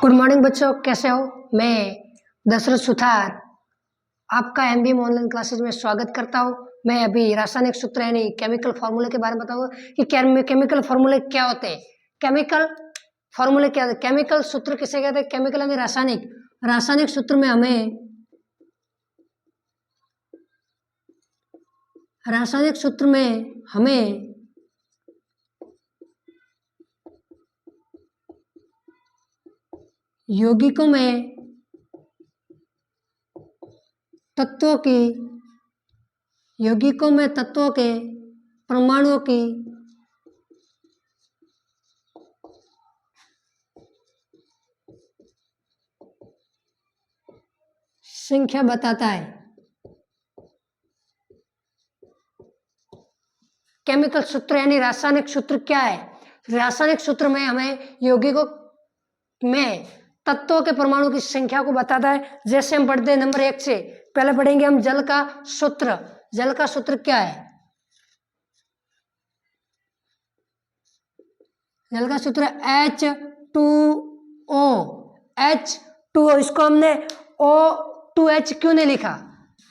Good morning बच्चों, कैसे हो। मैं दशरथ सुथार आपका एमबीए ऑनलाइन क्लासेज में स्वागत करता हूँ। मैं अभी रासायनिक सूत्र यानी केमिकल फार्मूले के बारे में बताऊंगा कि केमिकल फार्मूले क्या होते हैं। केमिकल फार्मूले क्या होते हैं, केमिकल सूत्र किसे कहते हैं। केमिकल यानी रासायनिक सूत्र में हमें यौगिकों में तत्वों के परमाणुओं की संख्या बताता है। केमिकल सूत्र यानी रासायनिक सूत्र क्या है। रासायनिक सूत्र में हमें यौगिकों में तत्वों के परमाणु की संख्या को बताता है। जैसे हम पढ़ते हैं नंबर 1 से, पहले पढ़ेंगे हम जल का सूत्र। जल का सूत्र क्या है। जल का सूत्र H2O। H2O, इसको हमने O2H क्यों नहीं लिखा।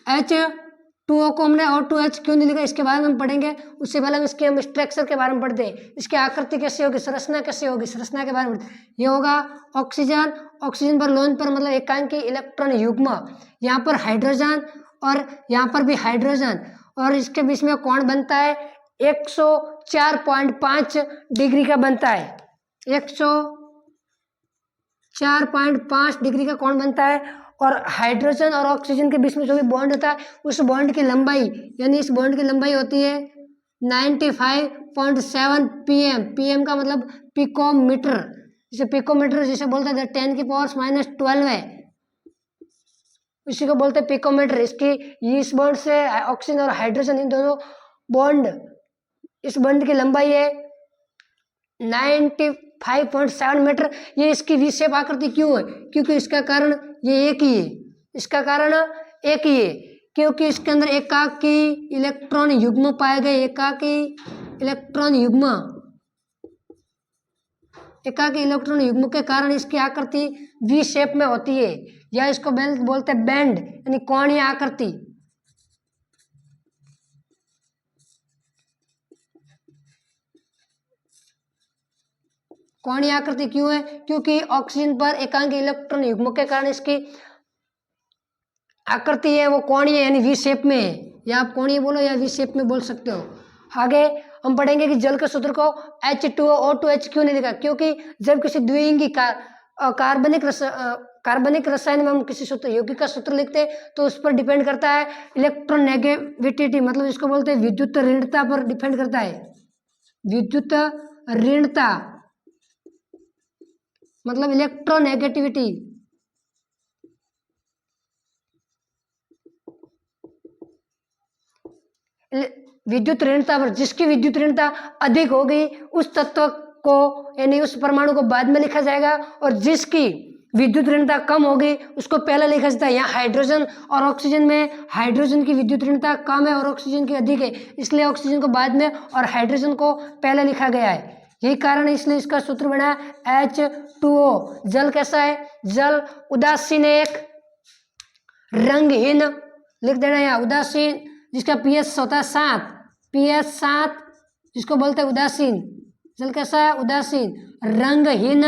H2O को हमने O2H क्यों नहीं लिखा, इसके बारे में हम पढ़ेंगे। उससे पहले हम इसके स्ट्रक्चर के बारे में पढ़ते हैं। इसकी आकृति कैसे होगी, संरचना कैसे होगी, संरचना के बारे में ये होगा। ऑक्सीजन पर लोन पर मतलब एकांकी इलेक्ट्रॉन युग्म, यहाँ पर हाइड्रोजन और यहाँ पर भी हाइड्रोजन, और इसके बीच में कोण बनता है 104.5 डिग्री का बनता है। 104.5 डिग्री का कोण बनता है। और हाइड्रोजन और ऑक्सीजन के बीच में जो भी बॉन्ड होता है, उस बॉन्ड की लंबाई यानी इस बॉन्ड की लंबाई होती है 95.7 pm का मतलब पिकोमीटर। जिसे पिकोमीटर जिसे बोलते हैं 10⁻⁻12 है, इसी को बोलते हैं पिकोमीटर। इस बॉन्ड से ऑक्सीजन और हाइड्रोजन, इन दोनों बॉन्ड, इस बॉन्ड की लंबाई है 95.7 मीटर। ये इसकी वी शेप आकृति क्यों है, क्योंकि इसका कारण ये एक ही है। इसका कारण एक ही है क्योंकि इसके अंदर एकाकी इलेक्ट्रॉन युग्म पाए गए। एकाकी इलेक्ट्रॉन युग्म के कारण इसकी आकृति वी शेप में होती है, या इसको बोलते हैं बैंड यानी कोणीय आकृति। कोणीय आकृति क्यों है, क्योंकि ऑक्सीजन पर एकांकी इलेक्ट्रॉन युग्म के कारण इसकी आकृति है वो कोणीय यानी वी शेप में है। या आप कोणीय बोलो या वी शेप में बोल सकते हो। आगे हम पढ़ेंगे कि जल के सूत्र को H2O O2H क्यों नहीं लिखा, क्योंकि जब किसी द्विलिंगी कार्बनिक रसायन में हम किसी सूत्र यौगिक का सूत्र लिखते हैं तो उस पर डिपेंड करता है इलेक्ट्रोनेगेटिविटी, मतलब इसको बोलते हैं विद्युत ऋणता पर डिपेंड करता है। विद्युत ऋणता मतलब इलेक्ट्रोनेगेटिविटी। विद्युत ऋणता पर, जिसकी विद्युत ऋणता अधिक होगी उस तत्व को यानी उस परमाणु को बाद में लिखा जाएगा, और जिसकी विद्युत ऋणता कम होगी उसको पहले लिखा जाता है। यहाँ हाइड्रोजन और ऑक्सीजन में हाइड्रोजन की विद्युत ऋणता कम है और ऑक्सीजन की अधिक है, इसलिए ऑक्सीजन को बाद में और हाइड्रोजन को पहले लिखा गया है। यही कारण है, इसलिए इसका सूत्र बना H2O। जल कैसा है, जल उदासीन, एक रंगहीन, लिख देना यहाँ उदासीन, जिसका pH होता है 7, pH 7, जिसको बोलते हैं उदासीन। जल कैसा है, उदासीन, रंगहीन,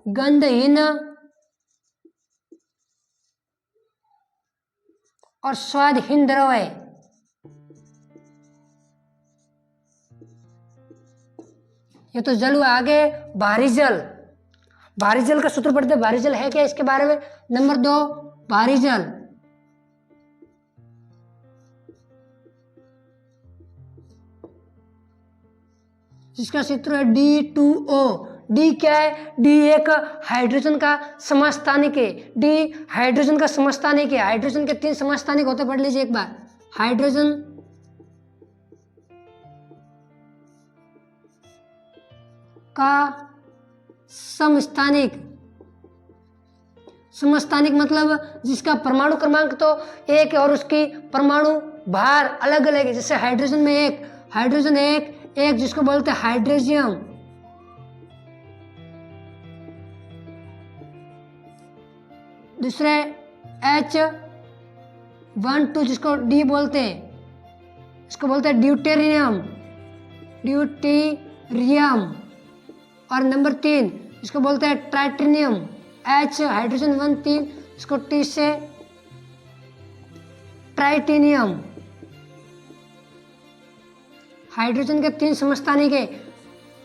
गंधहीन और स्वादहीन द्रव है। ये तो जल हुआ। आगे भारी जल। भारी जल का सूत्र पढ़ते हैं। भारी जल है क्या, इसके बारे में। नंबर 2 भारी जल। जिसका सूत्र है D2O। डी क्या है, डी एक हाइड्रोजन का समस्थानिक है। डी हाइड्रोजन का समस्थानिक है। हाइड्रोजन के 3 समस्थानिक होते, पढ़ लीजिए एक बार। हाइड्रोजन का समस्थानिक मतलब जिसका परमाणु क्रमांक तो 1 है और उसकी परमाणु भार अलग अलग है। जैसे हाइड्रोजन में हाइड्रोजन एक जिसको बोलते हैं हाइड्रोजियम, दूसरे H12 जिसको डी बोलते हैं, इसको बोलते हैं ड्यूटेरियम, ड्यूटेरियम। और नंबर 3 इसको बोलते हैं ट्राइटेनियम, H हाइड्रोजन 1 3, इसको टी से ट्राइटेनियम। हाइड्रोजन के 3 समस्थानिक है,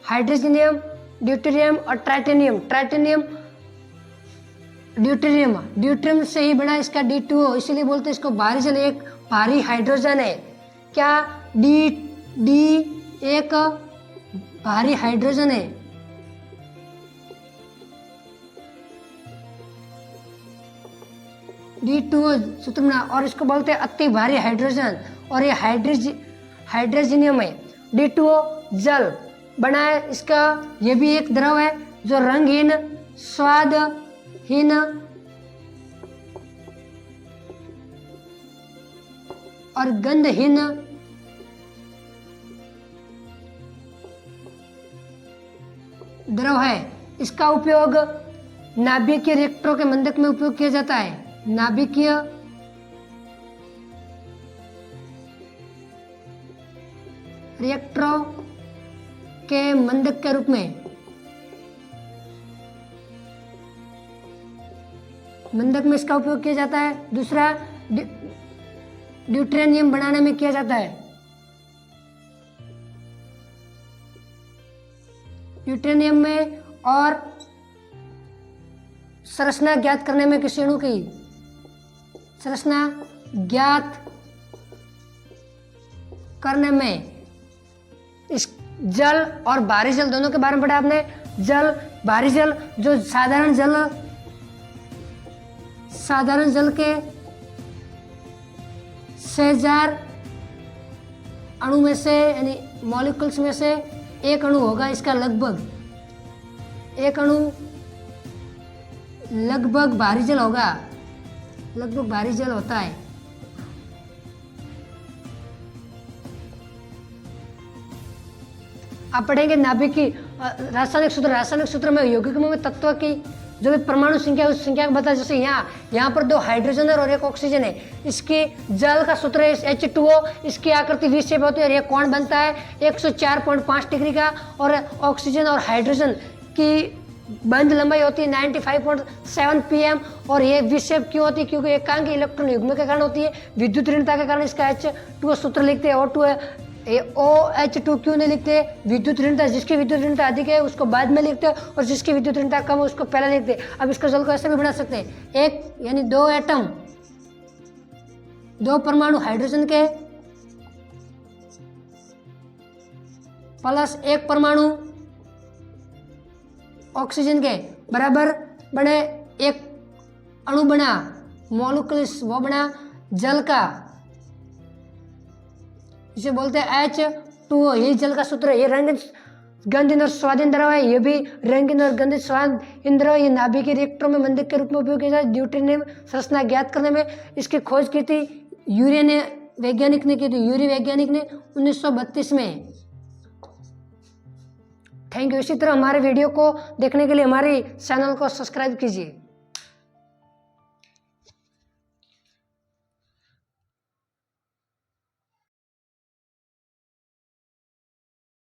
हाइड्रोजनियम, ड्यूटेरियम और ट्राइटेनियम। ट्राइटेनियम ड्यूटेरियम, ड्यूटेरियम से ही बना इसका D2O, इसीलिए बोलते हैं इसको भारी जल, एक भारी हाइड्रोजन है। क्या डी एक भारी हाइड्रोजन है। D2O सूत्र बना, और इसको बोलते हैं अति भारी हाइड्रोजन, और ये हाइड्रोजनियम है। D2O जल बना है इसका, ये भी एक द्रव है जो रंगहीन, स्वादहीन और गंधहीन द्रव है। इसका उपयोग नाभिकीय रिएक्टरों के मंदक में उपयोग किया जाता है। नाभिकीय रिएक्टरों के मंदक के रूप में, मंदक में इसका उपयोग किया जाता है। दूसरा ड्यूटेरियम बनाने में किया जाता है। ड्यूटेरियम में और संरचना ज्ञात करने में किसी अणु की संरचना ज्ञात करने में, इस जल और भारी जल दोनों के बारे में पढ़ा आपने। जल, भारी जल, जो साधारण जल के सेजार अणु में से, यानी मॉलिक्यूल्स में से एक अणु होगा, इसका एक अणु लगभग भारी जल होगा, लगभग भारी जल होता है। आप पढ़ेंगे नाभिकी रासायनिक सूत्र में यौगिक में तत्व की जो भी परमाणु संख्या उस संख्या को बता। जैसे यहाँ पर 2 हाइड्रोजन है और 1 ऑक्सीजन है। इसके जल का सूत्र है H2O, इसकी आकृति वी शेप होती है और यह कोण बनता है 104.5 डिग्री का। और ऑक्सीजन और हाइड्रोजन की बंध लंबाई होती है 95.7 pm। और ये वी शेप क्यों होती है? क्योंकि एकांकी इलेक्ट्रॉन युग्म के कारण होती है। विद्युत ऋणता के कारण इसका H2O सूत्र लिखते हैं। OH2 क्यों नहीं लिखते? विद्युत ऋणता, जिसकी विद्युत ऋणता अधिक है उसको बाद में लिखते हैं और जिसकी विद्युत ऋणता कम है उसको पहले लिखते हैं। अब इसका जल को ऐसे भी बना सकते हैं, एक यानी 2 एटम, 2 परमाणु हाइड्रोजन के प्लस 1 परमाणु ऑक्सीजन के बराबर बने एक अणु बना, मॉलिक्यूल्स, वो बना जल का, इसे बोलते हैं H2O। यही जल का सूत्र है। ये रंगीन, गंधहीन और स्वादहीन द्रव है। ये भी रंगीन और गंधित स्वादहीन द्रव। ये नाभिकीय रिएक्टरों में मंदक के रूप में उपयोग किया जाता है। ड्यूटेरियम संरचना ज्ञात करने में इसकी खोज की थी यूरी वैज्ञानिक ने 1932 में। Thank you. इसी तरह हमारे वीडियो को देखने के लिए हमारे चैनल को सब्सक्राइब कीजिए।